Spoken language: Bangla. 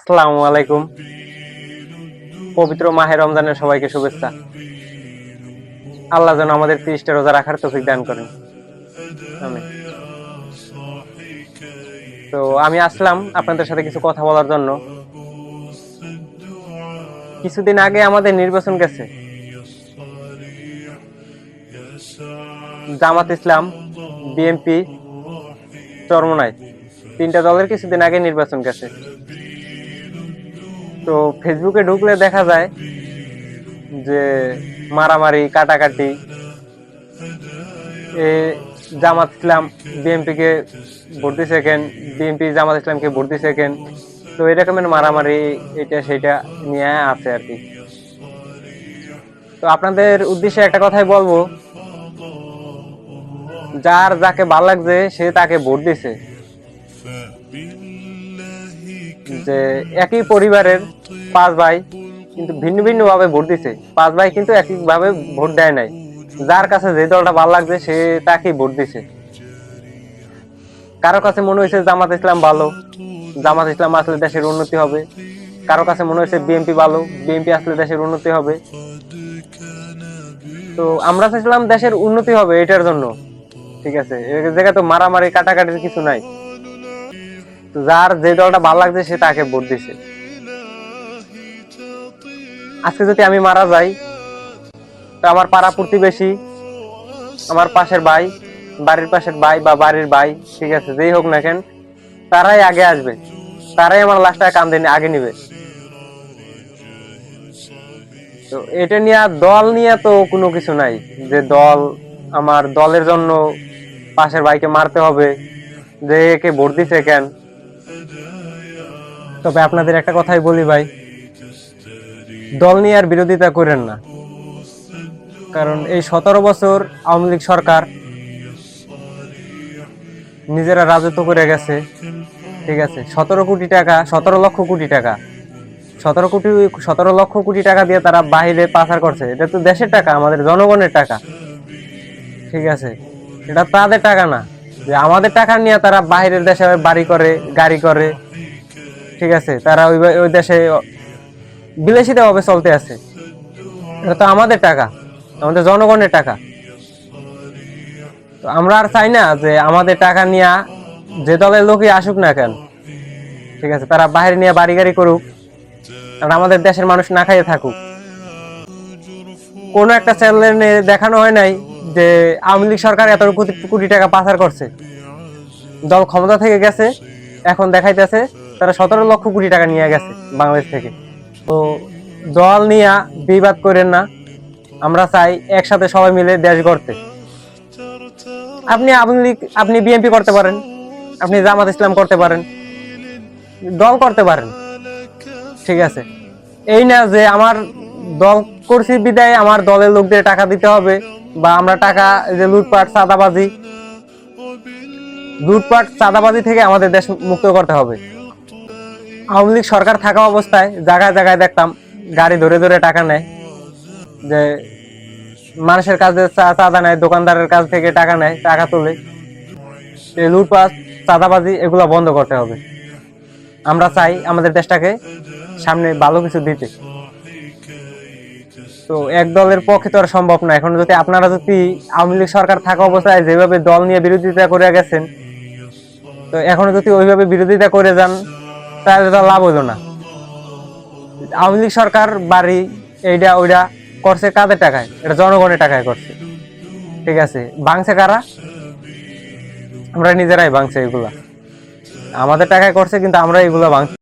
আসসালামু আলাইকুম। পবিত্র মাহে রমজানের সবাইকে শুভেচ্ছা। আল্লাহ যেন আমাদের 30টা রোজা রাখার তৌফিক দান করেন। আমিন। তো আমি আসলাম আপনাদের সাথে কিছু কথা বলার জন্য। কিছুদিন আগে আমাদের নির্বাচন গেছে। জামাত ইসলাম, বিএনপি, চরমোনাই 3টা দলের কিছুদিন আগে নির্বাচন গেছে। তো ফেসবুকে ঢুকলে দেখা যায় যে মারামারি, কাটাকাটি, জামাত ইসলাম বিএনপি কে ভোট দিছে কেন, বিএনপি জামাত ইসলামকে ভোট দিছে কেন। তো এরকমের মারামারি এটা সেটা নিয়ে আছে আর কি। তো আপনাদের উদ্দেশ্যে একটা কথাই বলবো, যার যাকে ভালো লাগছে সে তাকে ভোট দিছে। যে একই পরিবারের 5 ভাই কিন্তু ভিন্ন ভিন্ন ভাবে ভোট দিছে, 5 ভাই কিন্তু একই ভাবে ভোট দেয় নাই। যার কাছে যে দলটা ভালো লাগছে সে তাকেই ভোট দিছে। কারো কাছে মনে হয়েছে জামাত ইসলাম ভালো, জামাত ইসলাম আসলে দেশের উন্নতি হবে। কারো কাছে মনে হয়েছে বিএনপি ভালো, বিএনপি আসলে দেশের উন্নতি হবে। তো আমরা চাইছিলাম দেশের উন্নতি হবে এটার জন্য, ঠিক আছে। এই জায়গায় তো মারামারি কাটাকাটির কিছু নাই। তো যার যে দলটা ভালো লাগছে সে তাকে ভোট দিছে। আজকে যদি আমি মারা যাই, তো আমার পাড়া প্রতিবেশী, আমার পাশের ভাই, বাড়ির পাশের ভাই বা বাড়ির ভাই, ঠিক আছে, যেই হোক না কেন, তারাই আগে আসবে, তারাই আমার লাশটা কান্দে আগে নিবে। তো এটা নিয়ে দল নিয়ে তো কোনো কিছু নাই যে দল, আমার দলের জন্য পাশের ভাইকে মারতে হবে, যে একে ভোট দিছে কেন। তবে আপনাদের একটা কথাই বলি ভাই, দল নিয়ে আর বিরোধিতা করেন না। কারণ এই 17 বছর আওয়ামী লীগ সরকার নিজেরা রাজত্ব করে গেছে, ঠিক আছে। 17 কোটি টাকা, 17 লক্ষ কোটি টাকা, 17 লক্ষ কোটি টাকা দিয়ে তারা বাহিরে পাচার করছে। এটা তো দেশের টাকা, আমাদের জনগণের টাকা, ঠিক আছে। এটা তাদের টাকা না যে আমাদের টাকা নিয়ে তারা বাহিরের দেশে বাড়ি করে, গাড়ি করে, ঠিক আছে। তারা ওই দেশে বিলাসিতা ভাবে চলতে আছে। এটা তো আমাদের টাকা, আমাদের জনগণের টাকা। তো আমরা আর চাই না যে আমাদের টাকা নিয়ে যে দলের লোকই আসুক না কেন, ঠিক আছে, তারা বাহিরে নিয়ে বাড়ি গাড়ি করুক আর আমাদের দেশের মানুষ না খাইয়ে থাকুক। কোন একটা চ্যানেলে দেখানো হয় নাই যে আওয়ামী লীগ সরকার এত কোটি টাকা পাচার করছে, দল ক্ষমতা থেকে গেছে, এখন দেখাইতেছে তারা 17 লক্ষ কোটি টাকা নিয়ে গেছে বাংলাদেশ থেকে। তো দল নিয়ে বিবাদ করেন না, আমরা চাই একসাথে সবাই মিলে দেশ গড়তে। আপনি আওয়ামী লীগ, আপনি বিএনপি করতে পারেন, আপনি জামাত ইসলাম করতে পারেন, দল করতে পারেন, ঠিক আছে। এই না যে আমার দল করছি বিদায় আমার দলের লোকদের টাকা দিতে হবে, বা আমরা টাকা, যে লুটপাট চাঁদাবাজি থেকে আমাদের দেশ মুক্ত করতে হবে। আওয়ামী লীগ সরকার থাকা অবস্থায় জায়গায় জায়গায় দেখতাম গাড়ি ধরে ধরে টাকা নেয়, যে মানুষের কাছে চাঁদা নেয়, দোকানদারের কাছ থেকে টাকা নেয়, টাকা তোলে। এই লুটপাট চাঁদাবাজি এগুলো বন্ধ করতে হবে। আমরা চাই আমাদের দেশটাকে সামনে ভালো কিছু দিতে। তো এক দলের পক্ষে তো আর সম্ভব না। এখন যদি আপনারা যদি আওয়ামী লীগ সরকার থাকা অবস্থায় যেভাবে দল নিয়ে বিরোধিতা করে গেছেন, তো এখন যদি ওইভাবে বিরোধিতা করে যান তাহলে তো লাভ হইলো না। আওয়ামী লীগ সরকার বাড়ি এইটা ওইটা করছে কাদের টাকায়? এটা জনগণের টাকায় করছে, ঠিক আছে। ভাঙছে কারা? আমরা নিজেরাই ভাঙছে এগুলা, আমাদের টাকায় করছে, কিন্তু আমরা এগুলা ভাঙছি।